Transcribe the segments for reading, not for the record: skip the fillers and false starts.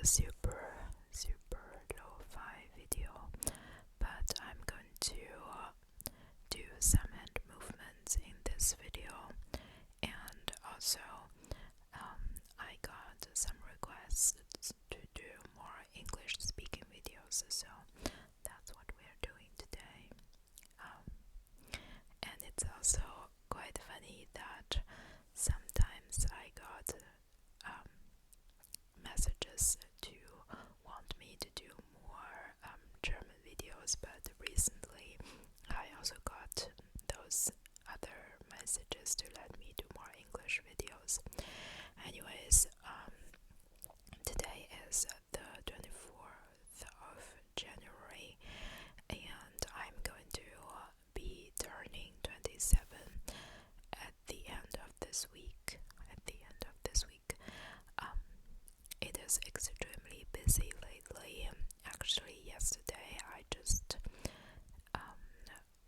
a super lo-fi video, but I'm going to do some hand movements in this video, and also I got some requests to do more English speaking videos, so that's what we are doing today. And it's also quite funny that sometimes I got messages to want me to do more German videos, but recently I also got those other messages to let me do more English videos. Anyways, today is the 24th of January, and I'm going to be turning 27 at the end of this week. It is extremely busy lately. Actually, yesterday I just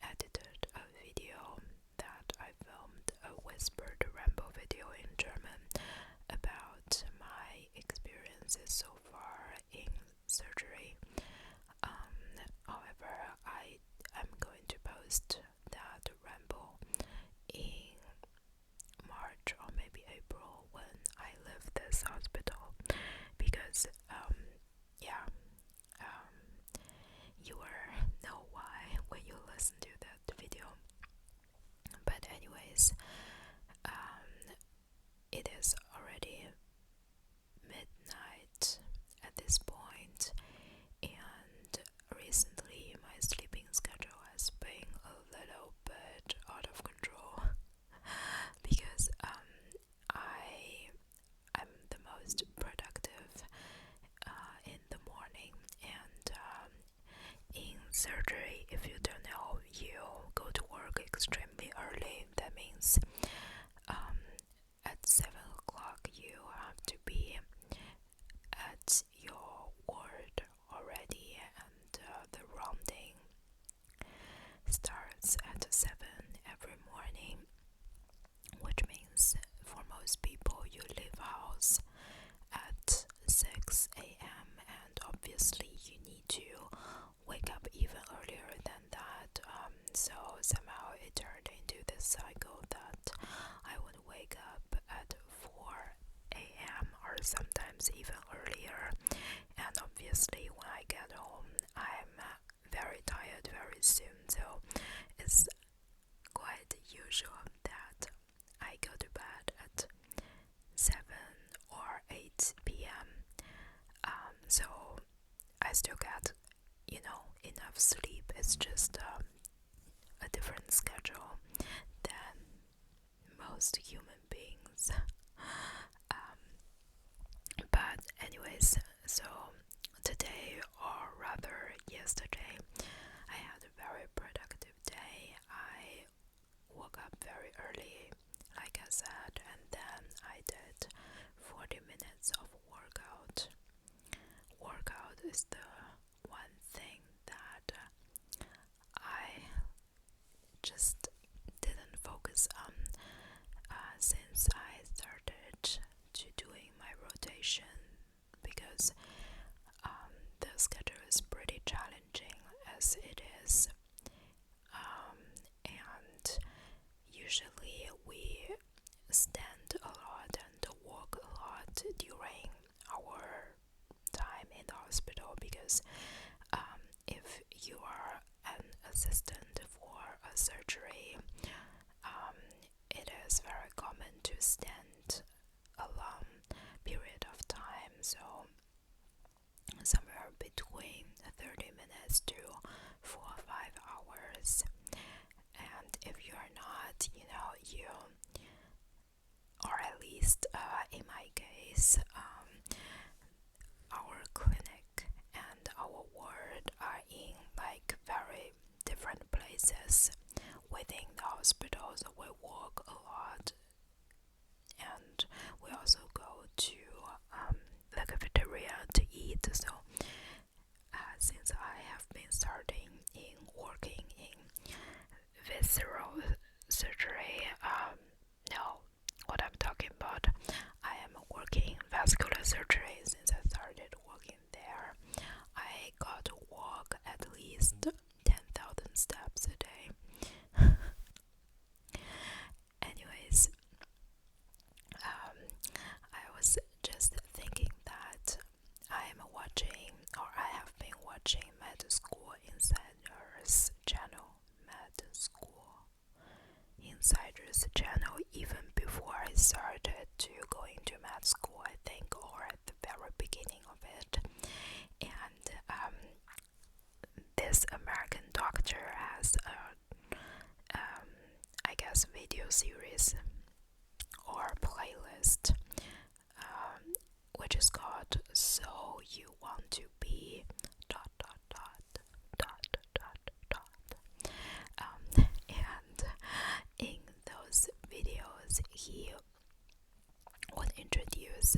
edited a video that I filmed, a whispered ramble video in German about my experiences so far in surgery. However, I am going to post that ramble in March or maybe April when I leave this hospital, because you will know why when you listen to that video. But anyways, it is already midnight at this point, and recently my sleeping schedule has been a little bit out of control because I'm the most productive in the morning, and in surgery, if you don't know, you go to work extremely early. That means at 7 o'clock you have to be at your ward already, and the rounding starts at 7 every morning, which means for most people you leave house at 6 a.m. and obviously you need to wake up even earlier than that. So somehow it turned into this cycle that I would wake up at 4 a.m. or sometimes even earlier, and obviously when I get home I'm very tired very soon, so it's quite usual that I go to bed at 7 or 8 p.m. So I still get, enough sleep. It's just a different schedule than most human beings. But anyways, so today, or rather yesterday, I had a very productive day. I woke up very early, like I said, and then I did 40 minutes of workout. Workout is the one thing that I just didn't focus on since I started to doing my rotation, because the schedule is pretty challenging as it is, and usually we stand a lot and walk a lot during our time in the hospital, because if you are an assistant for a surgery, it is very common to stand a long period of time, so somewhere between 30 minutes to 4 or 5 hours. And if you're not, you, or at least in my case, our clinic and our ward are in like very different places within the hospital, so we walk a lot, and we also go to the cafeteria to eat. So since I have been starting in working in visceral surgery, know what I'm talking about. I am working in vascular surgery since I started least 10,000 steps a day. Anyways, I was just thinking that I have been watching Med School Insiders channel, even before I started to go into med school, I think, or at the very beginning of it. And this American doctor has a, I guess, video series or playlist, which is called "So You Want to Be dot dot dot dot dot dot." And in those videos, he would introduce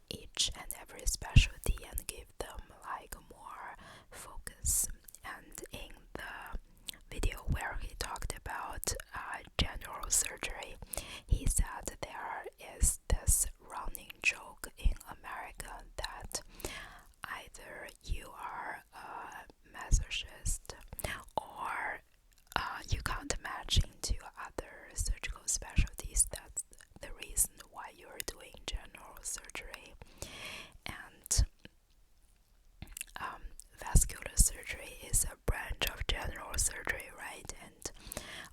each and every specialty and give them like more focus. And in the video where he talked about general surgery, he said there is this running joke in America that either you are a masochist or you can't match into other surgical specialties. That's the reason why you're doing general surgery. And vascular surgery is a branch of general surgery, right? And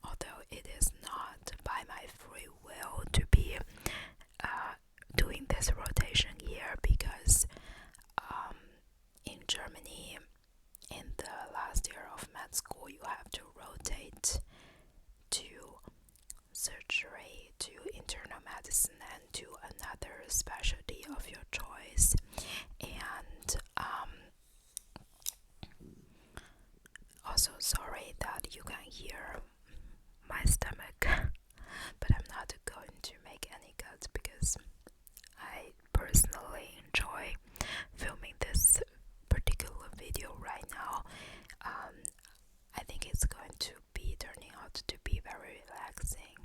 although it is not by my free will to be doing this rotation here, because in Germany, in the last year of med school, you have to rotate to surgery, to internal medicine, and to another specialty of your choice. And also sorry that you can hear my stomach, but I'm not going to make any cuts because I personally enjoy filming this particular video right now. I think it's going to be turning out to be very relaxing.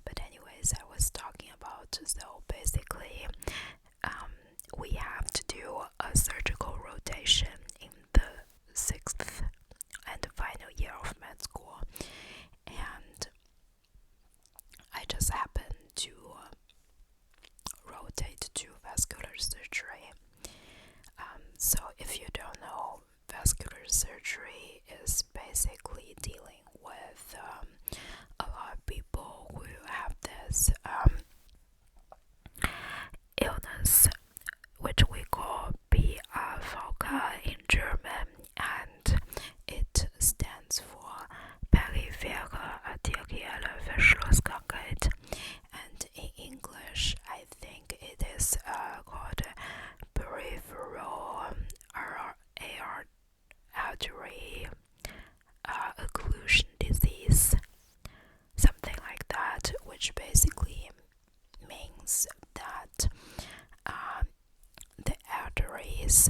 But anyways, I was talking about, so basically we have to do a surgical rotation in the 6th and final year of med school, and I just happened to rotate to vascular surgery. So if you don't know, vascular surgery is basically dealing with a lot of people who have this illness, which we call BAVK in German, and it stands for periphere arterielle Verschlusskrankheit, and in English I think it is called peripheral artery occlusion disease, something like that, which basically means that the arteries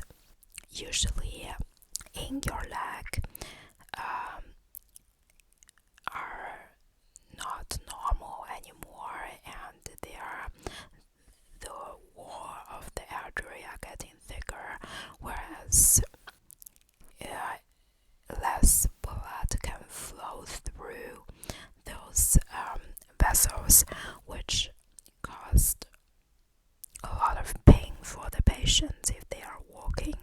usually in your leg are not normal anymore, and the wall of the artery are getting thicker, whereas less blood can flow through those vessels, which caused a lot of pain for the patients if they are walking,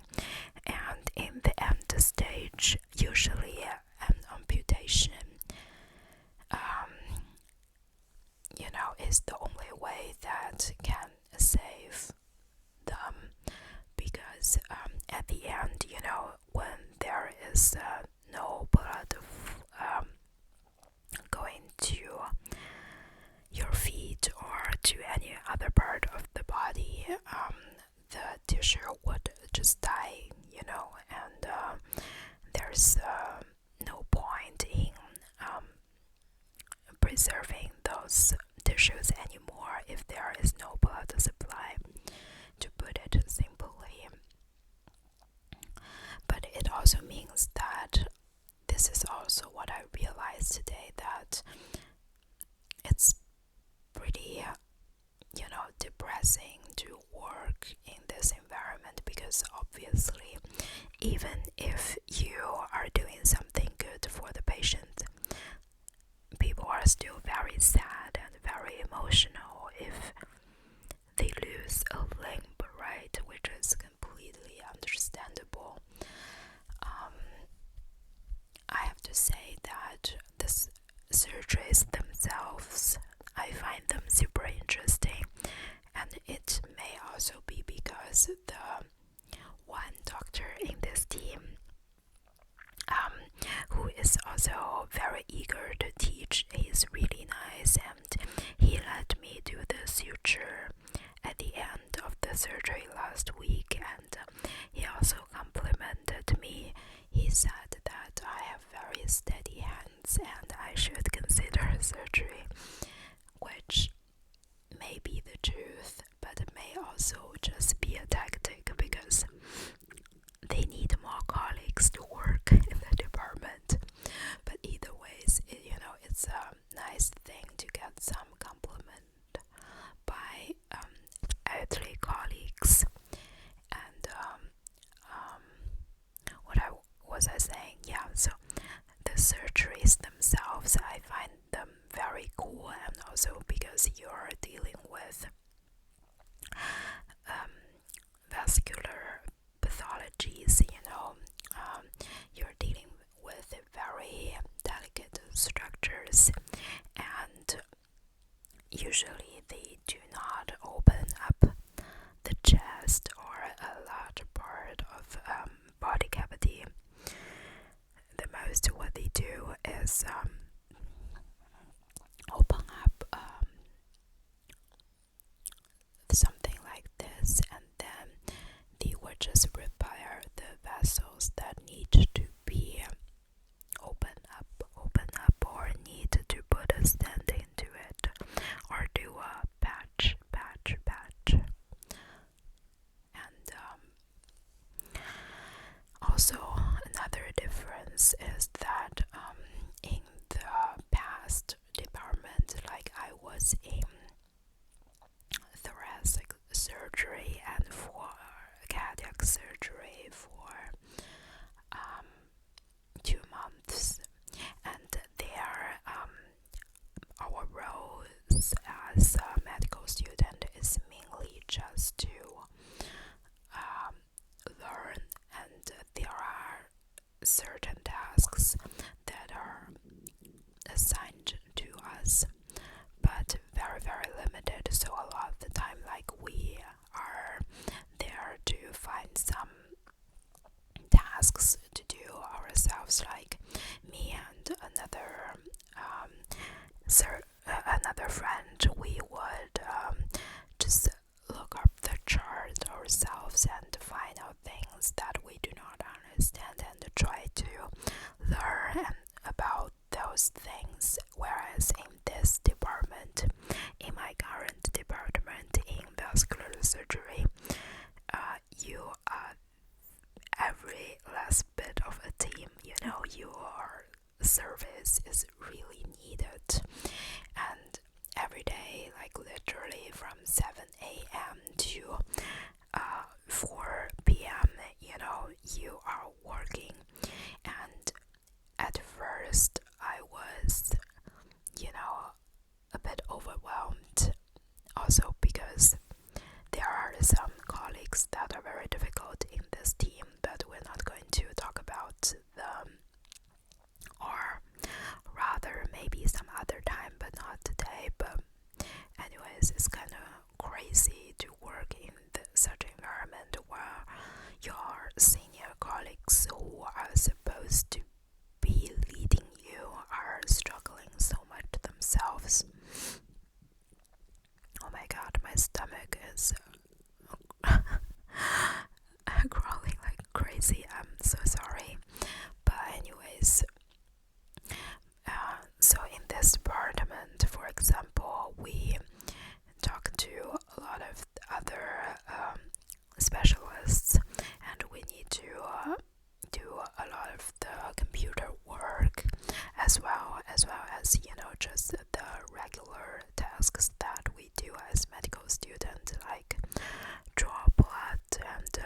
and in the end stage usually an amputation is the only way that can save them, because at the end, when there is no blood going to your feet or to any other part of the body, the tissue would just die, and there's no point in preserving those tissues anymore if there is no blood supply, to put it simply. But it also means that this is also what I realized today, that it's pretty depressing to work in this environment, because obviously, even if you are doing something good for the patient, people are still very sad and very emotional if they lose a limb, right? Which is completely understandable. I have to say that the surgeries themselves, I find them super interesting, and it may also be because the one doctor in this team, who is also very eager to teach, is really nice, and he let me do the suture at the end of the surgery last week, and he also complimented me. He said that I have very steady hands and I should consider surgery, which may be the truth, but it may also just be a tactic because they need more colleagues to work in the department. But either ways, it's a nice thing to get some compliment by elderly colleagues. And what was I saying? Yeah, so the surgeries themselves, I find them very cool, and also because you're dealing with vascular pathologies, you're dealing with very delicate structures, and usually they do not open up the chest or a large part of body cavity. The most what they do is open up something like this, and then they would just repair the vessels that need to be open up, or need to put a stent into it, or do a patch. And also another difference is that in the past department, like I was in thoracic surgery and for cardiac surgery for 2 months, and there our roles as a medical student is mainly just to learn, and there are certain tasks that are assigned to us, but very very limited. So a lot of the time, like, we are there to find some tasks to do ourselves, like me and another friend, we would just look up the chart ourselves and find out things that we do not understand and try to learn about those things. Whereas in this department, in my current department in vascular surgery, you are every last bit of a team. Your service is really needed, and every day, like literally from 7 a.m. to 4 p.m., you are working. And at first I was, a bit overwhelmed, also because there are some colleagues that are very difficult in this team, but we're not going to talk about them, or rather maybe some other time, but not today. But anyways, it's kind of crazy to work in such environment where your senior colleagues who are supposed to be leading you are struggling so much themselves. Oh my god, my stomach is growling like crazy. I'm so sorry. But anyways, so in this department, for example, we talk to a lot of other specialists, and we need to do a lot of the computer work as well as just the regular tasks that we do as medical students, like draw blood and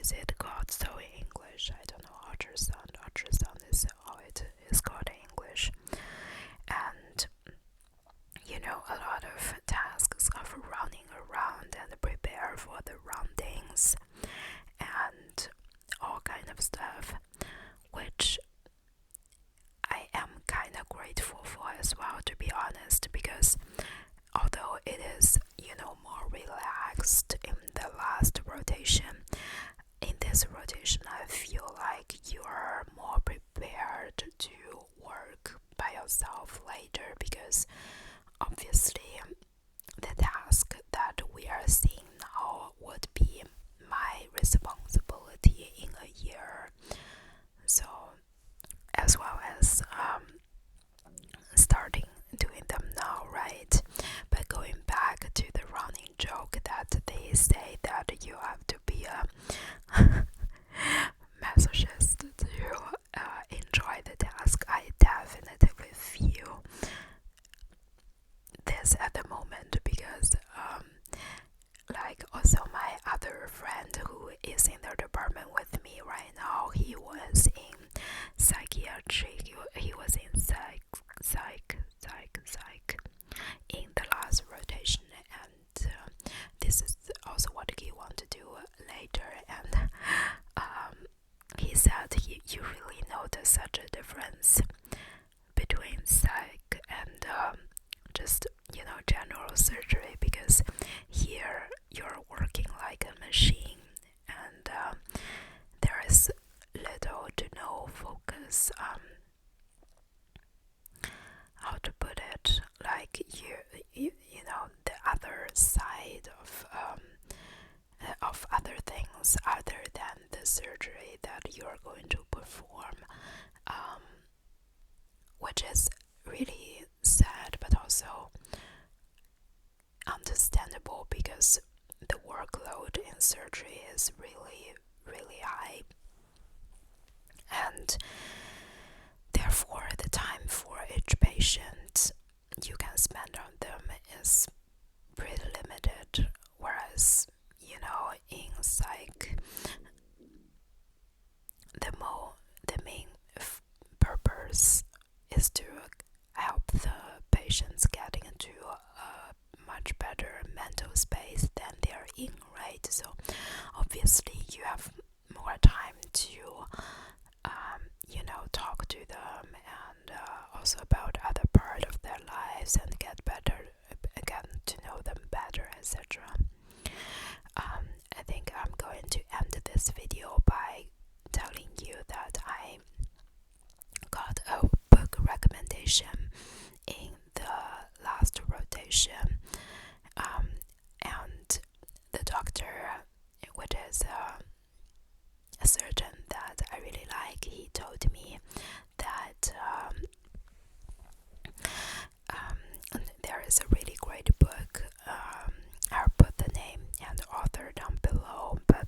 is it called so in English? I don't know. Ultrasound. Ultrasound is how it is called in English. And a lot of tasks of running around and prepare for the roundings and all kind of stuff, which I am kind of grateful for as well, to be honest, because although it is, more relaxed in the last rotation, in this rotation I feel like you're more prepared to work by yourself later, because obviously the task that we are seeing now would be my responsibility in a year. So as well as starting doing them now, right? But going back to the running joke that they say that you have to be a masochist to enjoy the task, I definitely feel this at the moment, because also my other friend who is in the department with me right now, he was in psychiatry, he was in psych in the last rotation, and this is also what he wants to do later. And he said you really notice such a difference between psych and just general surgery, because here you're working like a machine, and there is little to no focus. How to put it? Like the other side of other things other than the surgery that you're going to perform, which is really sad, but also understandable, because the workload in surgery is really, really high, and therefore the time for each patient you can spend on them is pretty limited, whereas in psych the main purpose is to help the patients get into a much better mental space than they're in, right? So obviously you have more time to talk to them, and also about other part of their lives, and get to know them better, etc. I think I'm going to end this video by telling you that I got a book recommendation in the last rotation, and the doctor, which is a surgeon that I really like, he told me that there is a really great book. I'll put the name and author down below, but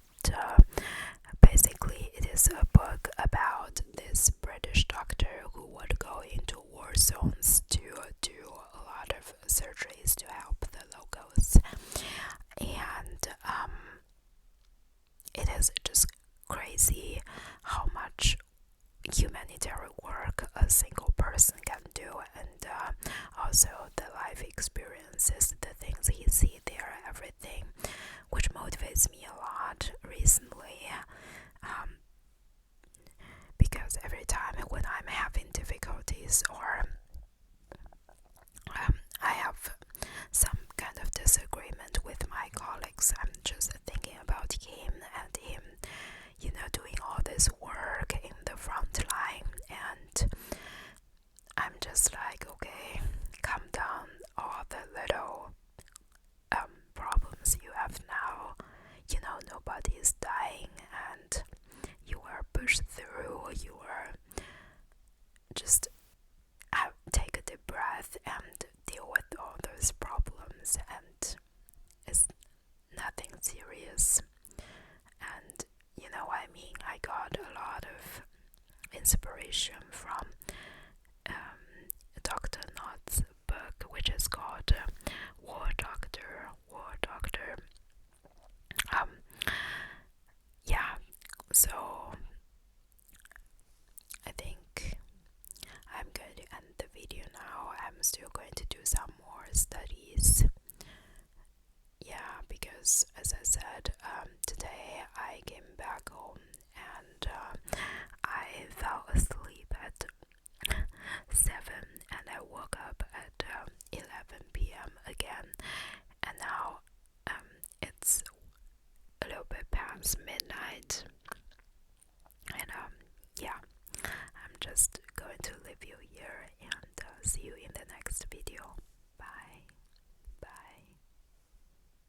basically it is a book about this British doctor who would go into war zones to do a lot of surgeries to help the locals, and it is just crazy how much humanitarian work a single person can do, and also the life experiences, the things he see there, everything, which motivates me a lot recently, because every time when I'm having difficulties, or I have some kind of disagreement with my colleagues, I'm just thinking about him, and him doing all this work in the front line, and I'm just I'm still going to do some more studies. Yeah, because as I said, today I came back home and I fell asleep at 7 and I woke up at 11 p.m. again, and now it's a little bit past midnight.